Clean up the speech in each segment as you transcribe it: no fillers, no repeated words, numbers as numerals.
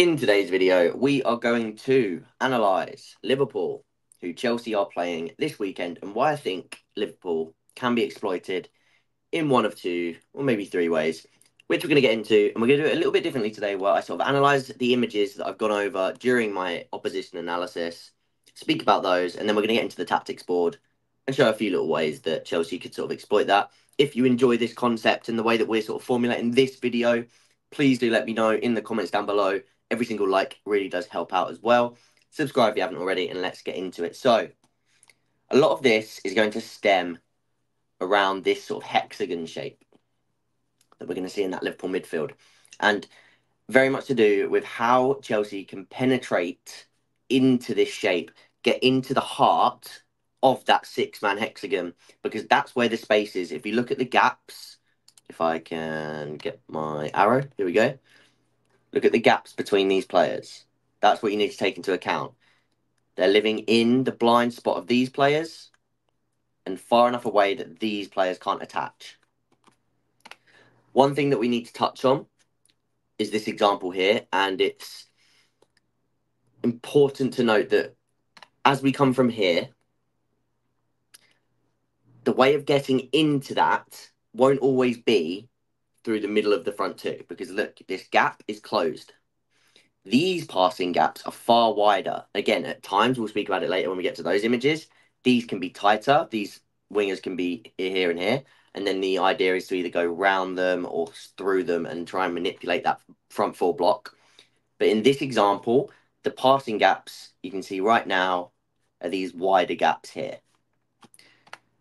In today's video, we are going to analyse Liverpool, who Chelsea are playing this weekend, and why I think Liverpool can be exploited in one of two, or maybe three ways, which we're going to get into. And we're going to do it a little bit differently today, where I sort of analyse the images that I've gone over during my opposition analysis, speak about those, and then we're going to get into the tactics board and show a few little ways that Chelsea could sort of exploit that. If you enjoy this concept and the way that we're sort of formulating this video, please do let me know in the comments down below. Every single like really does help out as well. Subscribe if you haven't already, and let's get into it. So, a lot of this is going to stem around this sort of hexagon shape that we're going to see in that Liverpool midfield. And very much to do with how Chelsea can penetrate into this shape, get into the heart of that six-man hexagon, because that's where the space is. If you look at the gaps, if I can get my arrow, here we go. Look at the gaps between these players. That's what you need to take into account. They're living in the blind spot of these players and far enough away that these players can't attach. One thing that we need to touch on is this example here, and it's important to note that as we come from here, the way of getting into that won't always be through the middle of the front two, because look, this gap is closed. These passing gaps are far wider. Again, at times, we'll speak about it later when we get to those images, these can be tighter. These wingers can be here and here. And then the idea is to either go round them or through them and try and manipulate that front four block. But in this example, the passing gaps you can see right now are these wider gaps here.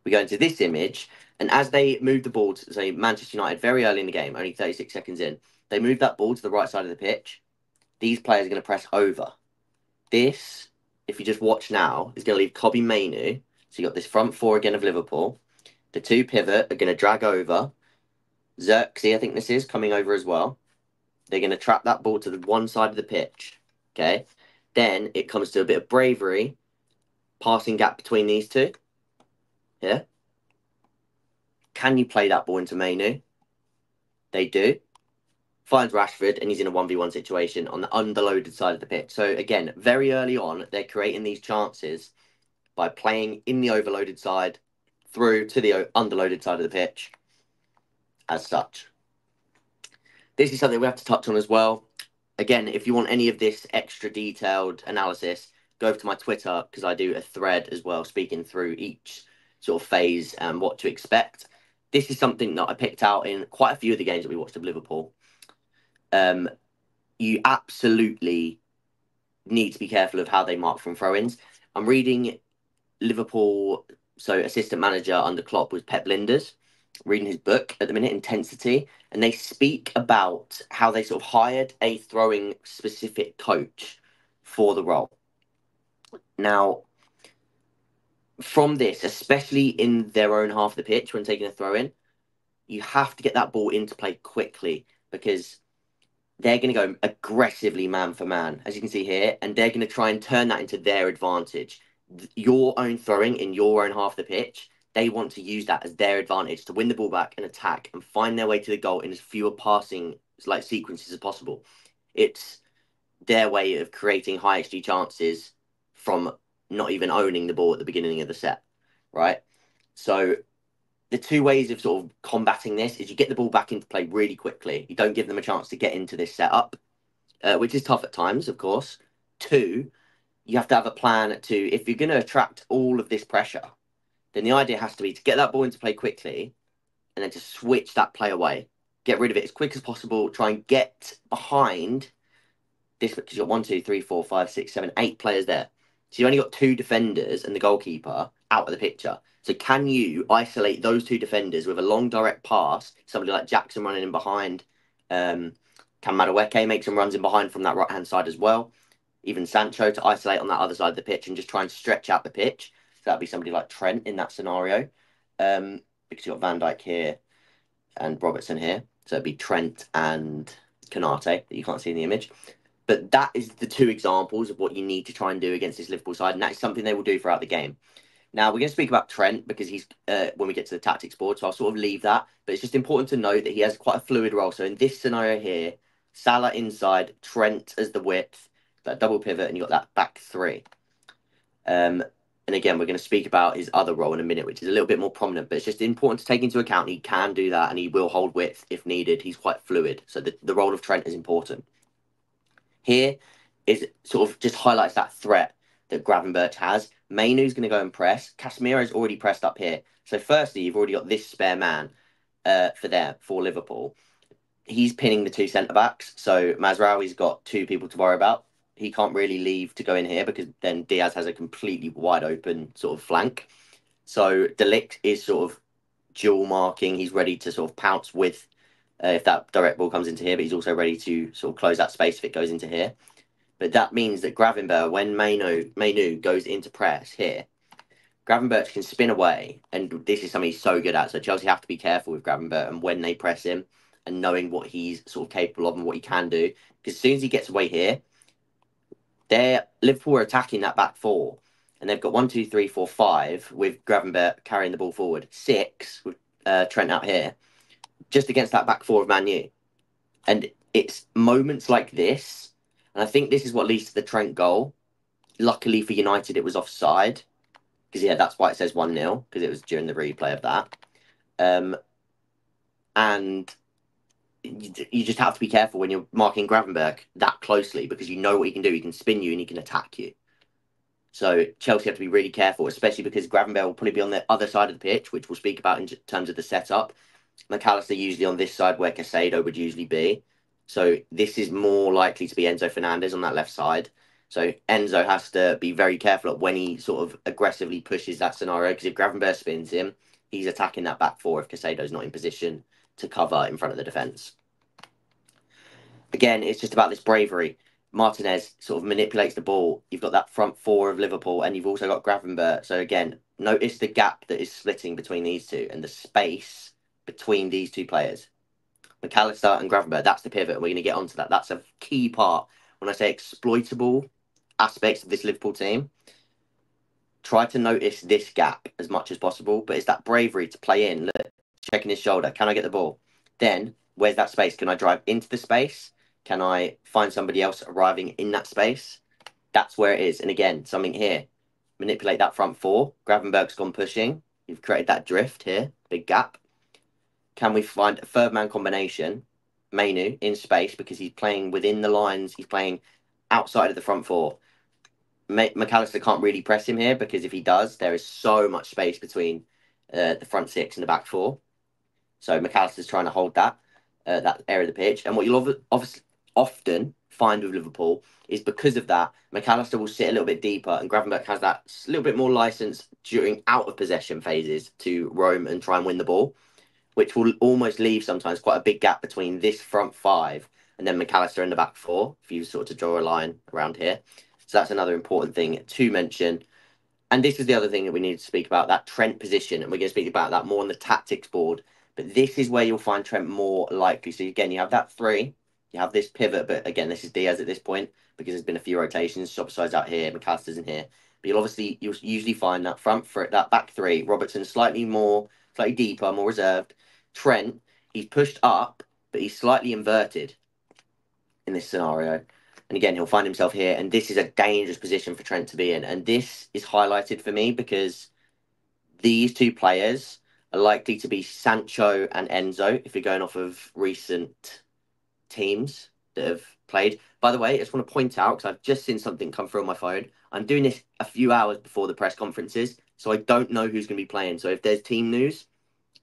We go into this image, and as they move the ball to, say, Manchester United very early in the game, only 36 seconds in, they move that ball to the right side of the pitch. These players are going to press over. This, if you just watch now, is going to leave Kobbie Mainoo. So you've got this front four again of Liverpool. The two pivot are going to drag over. Xerxes, I think this is, coming over as well. They're going to trap that ball to the one side of the pitch. Okay. Then it comes to a bit of bravery. Passing gap between these two. Yeah. Can you play that ball into Mainoo? They do. Finds Rashford, and he's in a 1v1 situation on the underloaded side of the pitch. So again, very early on, they're creating these chances by playing in the overloaded side through to the underloaded side of the pitch as such. This is something we have to touch on as well. Again, if you want any of this extra detailed analysis, go over to my Twitter, because I do a thread as well, speaking through each sort of phase and what to expect. This is something that I picked out in quite a few of the games that we watched of Liverpool. You absolutely need to be careful of how they mark from throw-ins. I'm reading Liverpool, so assistant manager under Klopp was Pep Linders, reading his book at the minute, Intensity, and they speak about how they sort of hired a throwing specific coach for the role. Now, from this, especially in their own half of the pitch when taking a throw-in, you have to get that ball into play quickly, because they're going to go aggressively man for man, as you can see here, and they're going to try and turn that into their advantage. Your own throwing in your own half of the pitch, they want to use that as their advantage to win the ball back and attack and find their way to the goal in as fewer passing sequences as possible. It's their way of creating high XG chances from not even owning the ball at the beginning of the set, right? So the two ways of sort of combating this is you get the ball back into play really quickly. You don't give them a chance to get into this setup, which is tough at times, of course. Two, you have to have a plan to, if you're going to attract all of this pressure, then the idea has to be to get that ball into play quickly and then to switch that play away. Get rid of it as quick as possible. Try and get behind this, because you've got 1, 2, 3, 4, 5, 6, 7, 8 players there. So you've only got 2 defenders and the goalkeeper out of the picture. So can you isolate those 2 defenders with a long direct pass? Somebody like Jackson running in behind. Cam Madueke makes some runs in behind from that right-hand side as well. Even Sancho to isolate on that other side of the pitch and just try and stretch out the pitch. So that'd be somebody like Trent in that scenario. Because you've got Van Dijk here and Robertson here. So it'd be Trent and Konate that you can't see in the image. But that is the 2 examples of what you need to try and do against this Liverpool side. And that is something they will do throughout the game. Now, we're going to speak about Trent because he's when we get to the tactics board, so I'll sort of leave that. But it's just important to note that he has quite a fluid role. So in this scenario here, Salah inside, Trent as the width, that double pivot, and you got that back three. And again, we're going to speak about his other role in a minute, which is a little bit more prominent, but it's just important to take into account he can do that and he will hold width if needed. He's quite fluid. So the role of Trent is important. Here is sort of just highlights that threat that Gravenberch has. Mainoo's going to go and press. Casemiro's already pressed up here. So firstly, you've already got this spare man for Liverpool. He's pinning the two centre-backs. So Mazraoui's got two people to worry about. He can't really leave to go in here because then Diaz has a completely wide open sort of flank. So De Ligt is sort of dual marking. He's ready to sort of pounce with if that direct ball comes into here, but he's also ready to sort of close that space if it goes into here. But that means that Gravenberch, when Mainoo goes into press here, Gravenberch can spin away, and this is something he's so good at. So Chelsea have to be careful with Gravenberch and when they press him and knowing what he's sort of capable of and what he can do. Because as soon as he gets away here, Liverpool are attacking that back four, and they've got 1, 2, 3, 4, 5 with Gravenberch carrying the ball forward, 6 with Trent out here, just against that back four of Man U. And it's moments like this, and I think this is what leads to the Trent goal. Luckily for United, it was offside, because that's why it says 1-0, because it was during the replay of that. And you just have to be careful when you're marking Gravenberch that closely, because you know what he can do. He can spin you and he can attack you. So Chelsea have to be really careful, especially because Gravenberch will probably be on the other side of the pitch, which we'll speak about in terms of the setup. McAllister usually on this side where Caicedo would usually be. So this is more likely to be Enzo Fernandez on that left side. So Enzo has to be very careful at when he sort of aggressively pushes that scenario, because if Gravenberch spins him, he's attacking that back four if Caicedo's not in position to cover in front of the defence. Again, it's just about this bravery. Martinez sort of manipulates the ball. You've got that front four of Liverpool, and you've also got Gravenberch. So again, notice the gap that is splitting between these two and the space between these two players. McAllister and Gravenberch, that's the pivot, and we're going to get onto that. That's a key part. When I say exploitable aspects of this Liverpool team, try to notice this gap as much as possible, but it's that bravery to play in, look, checking his shoulder. Can I get the ball? Then, where's that space? Can I drive into the space? Can I find somebody else arriving in that space? That's where it is. And again, something here. Manipulate that front four. Gravenberch's gone pushing. You've created that drift here, big gap. Can we find a third man combination? Mainoo in space, because he's playing within the lines. He's playing outside of the front four. McAllister can't really press him here, because if he does, there is so much space between the front six and the back four. So McAllister's trying to hold that area of the pitch. And what you'll obviously often find with Liverpool is because of that, McAllister will sit a little bit deeper, and Gravenberch has that little bit more license during out of possession phases to roam and try and win the ball, which will almost leave sometimes quite a big gap between this front five and then McAllister in the back four, if you sort of draw a line around here. So that's another important thing to mention. And this is the other thing that we need to speak about, that Trent position. And we're going to speak about that more on the tactics board. But this is where you'll find Trent more likely. So again, you have that three, you have this pivot, but again, this is Diaz at this point, because there's been a few rotations. Szoboszlai's out here, McAllister's in here. But you'll usually find that front for that back three, Robertson slightly deeper, more reserved. Trent, he's pushed up, but he's slightly inverted in this scenario. And again, he'll find himself here, and this is a dangerous position for Trent to be in. And this is highlighted for me because these two players are likely to be Sancho and Enzo, if you're going off of recent teams that have played. By the way, I just want to point out, because I've just seen something come through on my phone, I'm doing this a few hours before the press conferences, so I don't know who's going to be playing. So if there's team news,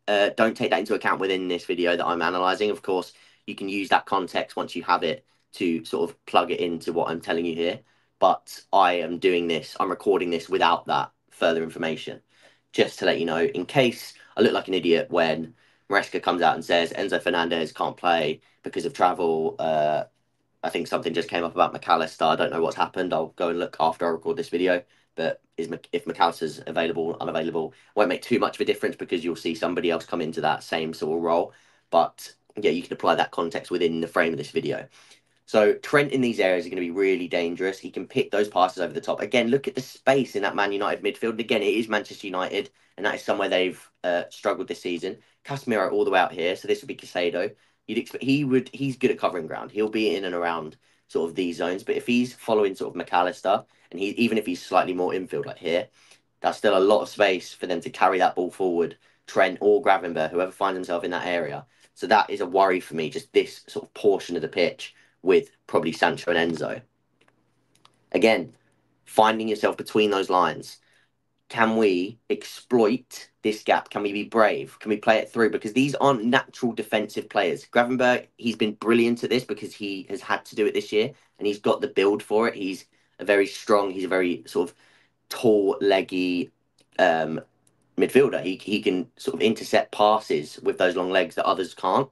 don't take that into account within this video that I'm analysing. Of course, you can use that context once you have it to sort of plug it into what I'm telling you here. But I am doing this, I'm recording this without that further information, just to let you know, in case I look like an idiot when Maresca comes out and says Enzo Fernandez can't play because of travel. I think something just came up about McAllister. I don't know what's happened. I'll go and look after I record this video. But if McAllister's available, unavailable, won't make too much of a difference, because you'll see somebody else come into that same sort of role. But yeah, you can apply that context within the frame of this video. So Trent in these areas are going to be really dangerous. He can pick those passes over the top. Again, look at the space in that Man United midfield. And again, it is Manchester United, and that is somewhere they've struggled this season. Casemiro all the way out here, so this would be Caicedo. You'd expect he's good at covering ground. He'll be in and around sort of these zones. But if he's following sort of McAllister, and even if he's slightly more infield like here, that's still a lot of space for them to carry that ball forward. Trent or Gravenberch, whoever finds himself in that area. So that is a worry for me. Just this sort of portion of the pitch with probably Sancho and Enzo. Again, finding yourself between those lines. Can we exploit this gap? Can we be brave? Can we play it through? Because these aren't natural defensive players. Gravenberch, he's been brilliant at this because he has had to do it this year and he's got the build for it. He's a very sort of tall, leggy midfielder. He can sort of intercept passes with those long legs that others can't.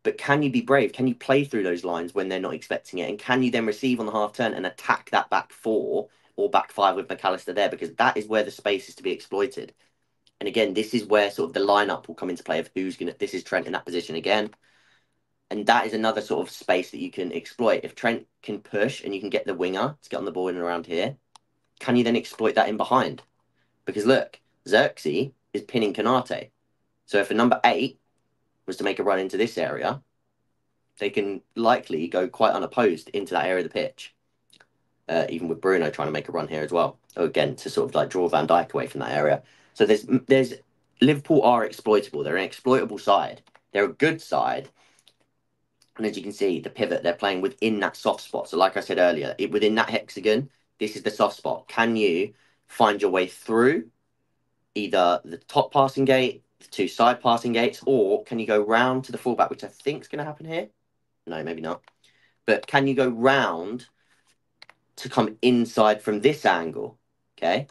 But can you be brave? Can you play through those lines when they're not expecting it? And can you then receive on the half turn and attack that back four or back five with McAllister there? Because that is where the space is to be exploited. And again, this is where sort of the lineup will come into play of who's going to. This is Trent in that position again. And that is another sort of space that you can exploit. If Trent can push and you can get the winger to get on the ball in and around here, can you then exploit that in behind? Because look, Xerxes is pinning Kanate. So if a number 8 was to make a run into this area, they can likely go quite unopposed into that area of the pitch. Even with Bruno trying to make a run here as well. Again, to sort of like draw Van Dijk away from that area. So there's Liverpool are exploitable. They're an exploitable side. They're a good side. And as you can see, the pivot, they're playing within that soft spot. So like I said earlier, within that hexagon, this is the soft spot. Can you find your way through either the top passing gate, the 2 side passing gates, or can you go round to the fullback, which I think is going to happen here? No, maybe not. But can you go round to come inside from this angle? Okay.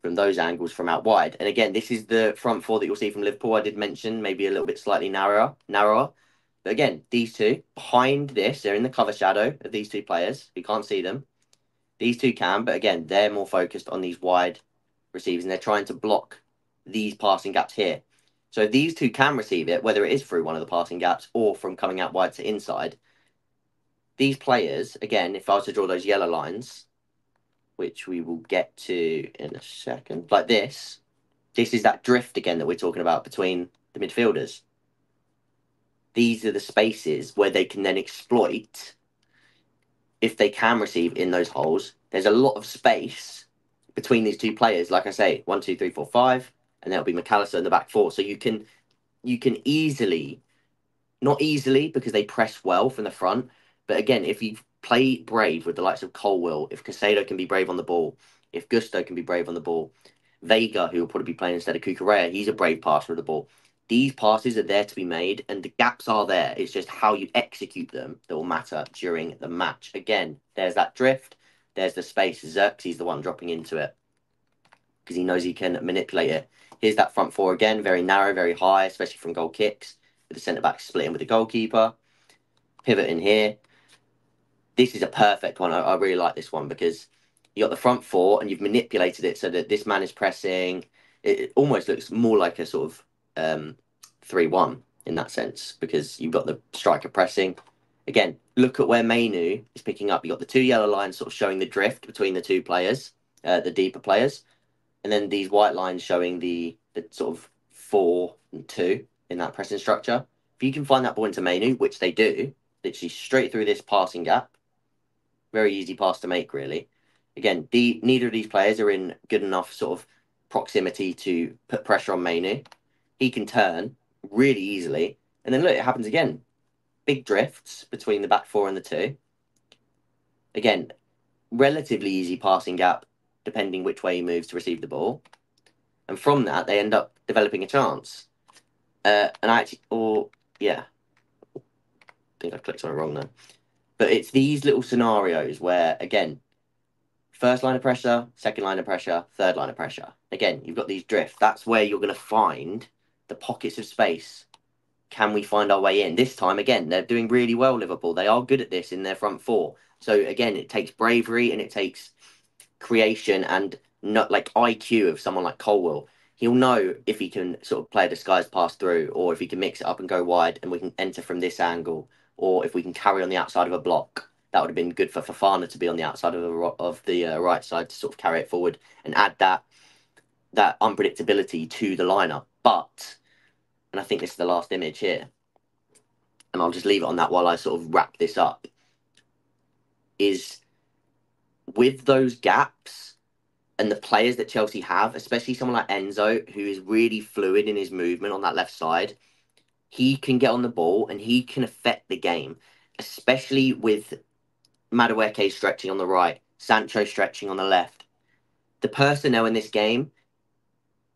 From those angles from out wide. And again, this is the front 4 that you'll see from Liverpool. I did mention maybe a little bit slightly narrower. But again, these two behind this, they're in the cover shadow of these 2 players. You can't see them. These 2 can, but again, they're more focused on these wide receivers and they're trying to block these passing gaps here. So if these 2 can receive it, whether it is through one of the passing gaps or from coming out wide to inside, these players, again, if I was to draw those yellow lines, which we will get to in a second, like this is that drift again that we're talking about between the midfielders. These are the spaces where they can then exploit if they can receive in those holes. There's a lot of space between these 2 players. Like I say, 1, 2, 3, 4, 5, and there'll be McAllister in the back 4. So you can easily, not easily because they press well from the front, but again, if you play brave with the likes of Colwill, if Casado can be brave on the ball, if Gusto can be brave on the ball, Vega, who will probably be playing instead of Cucurella, he's a brave passer of the ball. These passes are there to be made, and the gaps are there. It's just how you execute them that will matter during the match. Again, there's that drift. There's the space. Xerxes the one dropping into it because he knows he can manipulate it. Here's that front 4 again, very narrow, very high, especially from goal kicks, with the centre-back splitting with the goalkeeper. Pivot in here. This is a perfect one. I really like this one because you got the front 4 and you've manipulated it so that this man is pressing. It almost looks more like a sort of 3-1 in that sense because you've got the striker pressing. Again, look at where Mainu is picking up. You've got the 2 yellow lines sort of showing the drift between the 2 players, the deeper players, and then these white lines showing the sort of 4 and 2 in that pressing structure. If you can find that ball into Mainu, which they do, literally straight through this passing gap, very easy pass to make, really. Again, neither of these players are in good enough sort of proximity to put pressure on Mainu. He can turn really easily. And then look, it happens again. Big drifts between the back 4 and the 2. Again, relatively easy passing gap, depending which way he moves to receive the ball. And from that, they end up developing a chance. I think I clicked on it wrong there. But it's these little scenarios where, again, first line of pressure, second line of pressure, third line of pressure. Again, you've got these drifts. That's where you're going to find the pockets of space. Can we find our way in? This time, again, they're doing really well, Liverpool. They are good at this in their front 4. So, again, it takes bravery and it takes creation and not like IQ of someone like Colwill. He'll know if he can sort of play a disguised pass through or if he can mix it up and go wide and we can enter from this angle or if we can carry on the outside of a block. That would have been good for Fofana to be on the outside of the right side to sort of carry it forward and add that unpredictability to the lineup. But, and I think this is the last image here, and I'll just leave it on that while I sort of wrap this up, is with those gaps and the players that Chelsea have, especially someone like Enzo, who is really fluid in his movement on that left side, he can get on the ball and he can affect the game, especially with Madueke stretching on the right, Sancho stretching on the left. The personnel in this game,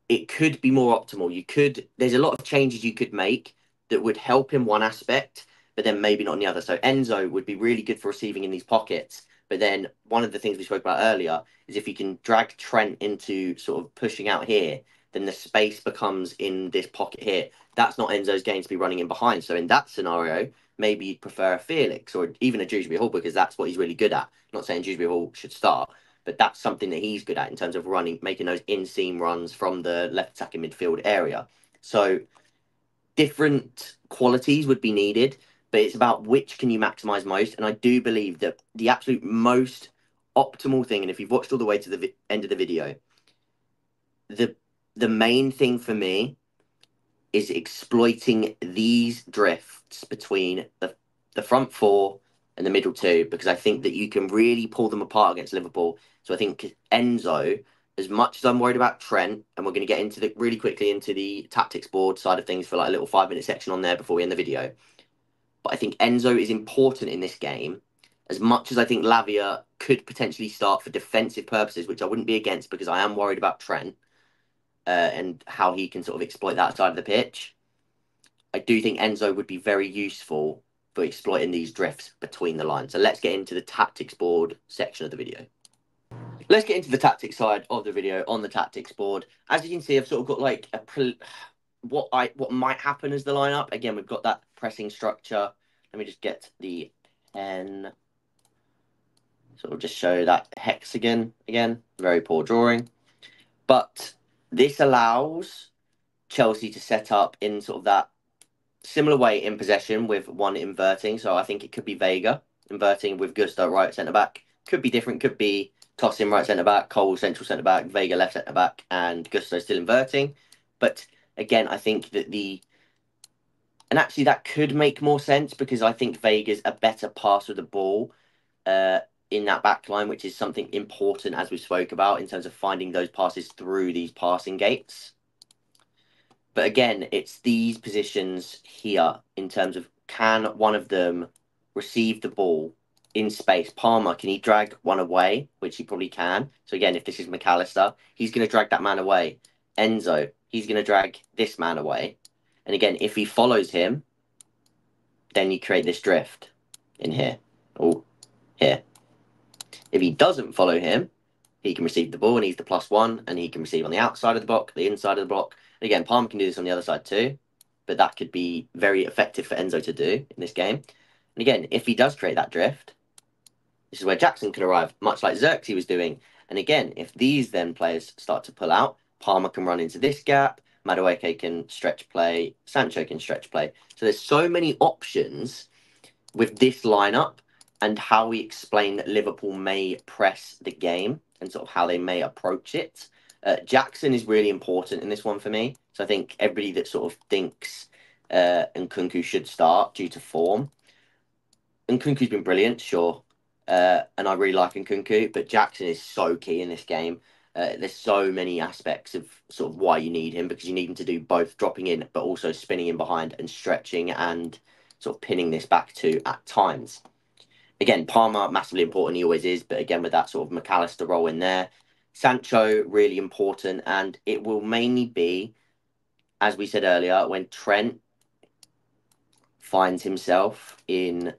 it could be more optimal. There's a lot of changes you could make that would help in one aspect, but then maybe not in the other. So Enzo would be really good for receiving in these pockets. But then one of the things we spoke about earlier is if you can drag Trent into sort of pushing out here, then the space becomes in this pocket here. That's not Enzo's game to be running in behind. So in that scenario, maybe you'd prefer a Felix or even a Dewsbury Hall because that's what he's really good at. I'm not saying Dewsbury Hall should start, but that's something that he's good at in terms of running, making those inseam runs from the left attacking midfield area. So different qualities would be needed, but it's about which can you maximize most. And I do believe that the absolute most optimal thing, and if you've watched all the way to the end of the video, the main thing for me is exploiting these drifts between the front four and the middle two, because I think that you can really pull them apart against Liverpool. So I think Enzo, as much as I'm worried about Trent, and we're going to get into the really quickly into the tactics board side of things for like a little 5 minute section on there before we end the video. But I think Enzo is important in this game, as much as I think Lavia could potentially start for defensive purposes, which I wouldn't be against because I am worried about Trent and how he can sort of exploit that side of the pitch. I do think Enzo would be very useful for exploiting these drifts between the lines. So let's get into the tactics board section of the video. Let's get into the tactics side of the video on the tactics board. As you can see, I've sort of got like what might happen as the lineup. Again, we've got that pressing structure. Let me just get the pen. Sort of just show that hexagon again. Very poor drawing. But this allows Chelsea to set up in sort of that similar way in possession with one inverting. So I think it could be Vega inverting with Gusto right centre back. Could be different. Could be tossing right centre back, Cole central centre back, Vega left centre back, and Gusto still inverting. But again, I think that and actually that could make more sense because I think Vega's a better passer of the ball in that back line, which is something important as we spoke about in terms of finding those passes through these passing gates. But again, it's these positions here in terms of can one of them receive the ball in space? Palmer, can he drag one away? Which he probably can. So again, if this is McAllister, he's going to drag that man away. Enzo, he's going to drag this man away. And again, if he follows him, then you create this drift in here. Oh, here. If he doesn't follow him, he can receive the ball and he's the +1 and he can receive on the outside of the block, the inside of the block. Again, Palmer can do this on the other side too, but that could be very effective for Enzo to do in this game. And again, if he does create that drift, this is where Jackson can arrive, much like Xerxes was doing. And again, if these then players start to pull out, Palmer can run into this gap, Madueke can stretch play, Sancho can stretch play. So there's so many options with this lineup and how we explain that Liverpool may press the game and sort of how they may approach it. Jackson is really important in this one for me. So I think everybody that sort of thinks Nkunku should start due to form. Nkunku's been brilliant, sure. And I really like Nkunku, but Jackson is so key in this game. There's so many aspects of sort of why you need him because you need him to do both dropping in, but also spinning in behind and stretching and sort of pinning this back to at times. Again, Palmer, massively important, he always is, but again, with that sort of McAllister role in there. Sancho, really important, and it will mainly be, as we said earlier, when Trent finds himself in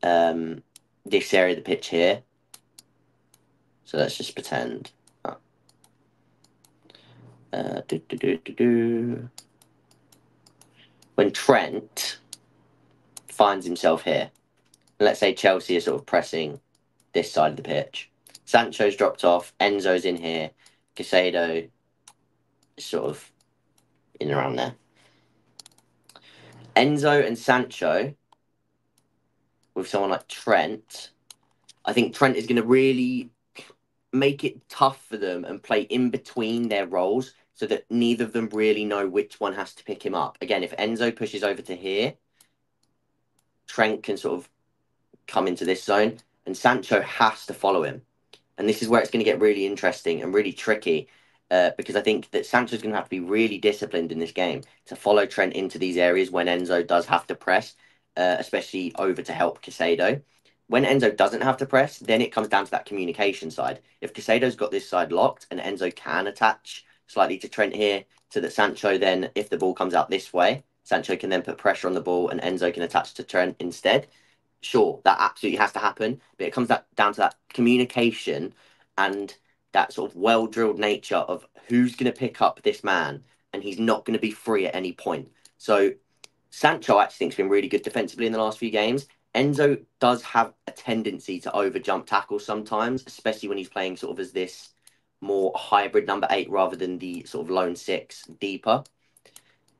this area of the pitch here. So let's just pretend. When Trent finds himself here, let's say Chelsea are sort of pressing this side of the pitch. Sancho's dropped off. Enzo's in here. Casado is sort of in and around there. Enzo and Sancho with someone like Trent. I think Trent is going to really make it tough for them and play in between their roles so that neither of them really know which one has to pick him up. Again, if Enzo pushes over to here, Trent can sort of come into this zone, and Sancho has to follow him. And this is where it's going to get really interesting and really tricky, because I think that Sancho's going to have to be really disciplined in this game to follow Trent into these areas when Enzo does have to press, especially over to help Casado. When Enzo doesn't have to press, then it comes down to that communication side. If Casado's got this side locked and Enzo can attach slightly to Trent here, so that Sancho then, if the ball comes out this way, Sancho can then put pressure on the ball and Enzo can attach to Trent instead. Sure, that absolutely has to happen, but it comes down to that communication and that sort of well drilled nature of who's going to pick up this man, and he's not going to be free at any point. So Sancho actually think's been really good defensively in the last few games. Enzo does have a tendency to over jump tackles sometimes, especially when he's playing sort of as this more hybrid number 8 rather than the sort of lone 6 deeper.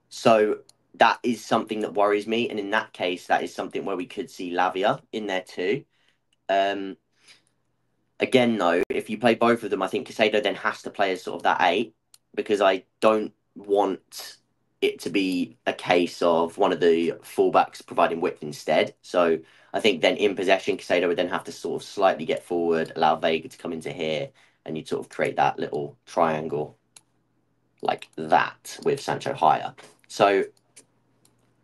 So that is something that worries me. And in that case, that is something where we could see Lavia in there too. Again, though, if you play both of them, I think Casado then has to play as sort of that 8, because I don't want it to be a case of one of the fullbacks providing width instead. So I think then in possession, Casado would then have to sort of slightly get forward, allow Vega to come into here, and you'd sort of create that little triangle like that with Sancho higher. So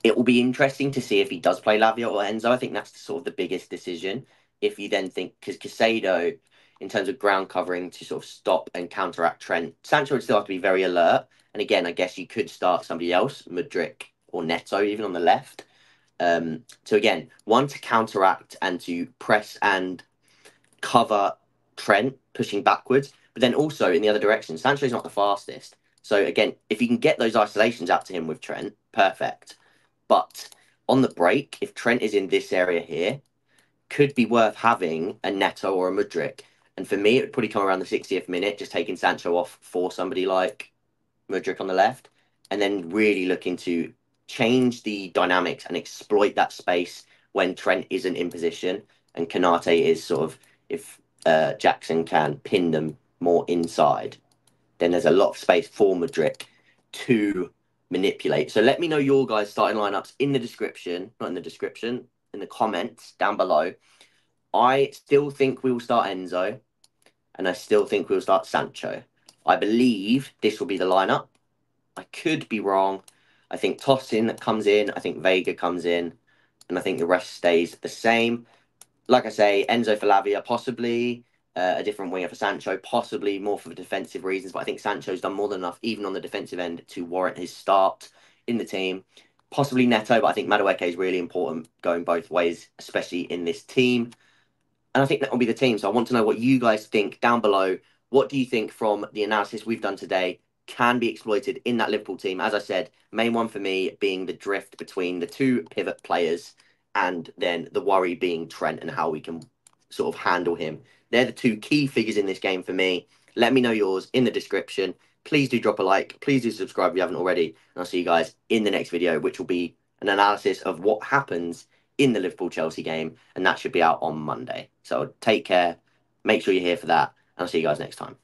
it will be interesting to see if he does play Lavia or Enzo. I think that's sort of the biggest decision. If you then think, because Casado, in terms of ground covering to sort of stop and counteract Trent, Sancho would still have to be very alert. And again, I guess you could start somebody else, Mudryk or Neto, even on the left. So again, one to counteract and to press and cover Trent pushing backwards, but then also in the other direction, Sancho's not the fastest. So again, if you can get those isolations out to him with Trent, perfect. But on the break, if Trent is in this area here, could be worth having a Neto or a Mudryk. And for me, it would probably come around the 60th minute, just taking Sancho off for somebody like Mudryk on the left, and then really looking to change the dynamics and exploit that space when Trent isn't in position and Kanate is sort of, if Jackson can pin them more inside, then there's a lot of space for Mudryk to manipulate. So let me know your guys' starting lineups in the description, not in the description, in the comments down below. I still think we will start Enzo, and I still think we'll start Sancho. I believe this will be the lineup. I could be wrong. I think Tosin comes in, I think Vega comes in, and I think the rest stays the same. Like I say, Enzo for Lavia, possibly a different winger for Sancho, possibly more for defensive reasons. But I think Sancho's done more than enough, even on the defensive end, to warrant his start in the team. Possibly Neto, but I think Madueke is really important going both ways, especially in this team. And I think that will be the team. So I want to know what you guys think down below. What do you think from the analysis we've done today can be exploited in that Liverpool team? As I said, main one for me being the drift between the two pivot players, and then the worry being Trent and how we can sort of handle him. They're the two key figures in this game for me. Let me know yours in the description. Please do drop a like. Please do subscribe if you haven't already. And I'll see you guys in the next video, which will be an analysis of what happens in the Liverpool-Chelsea game. And that should be out on Monday. So take care. Make sure you're here for that. And I'll see you guys next time.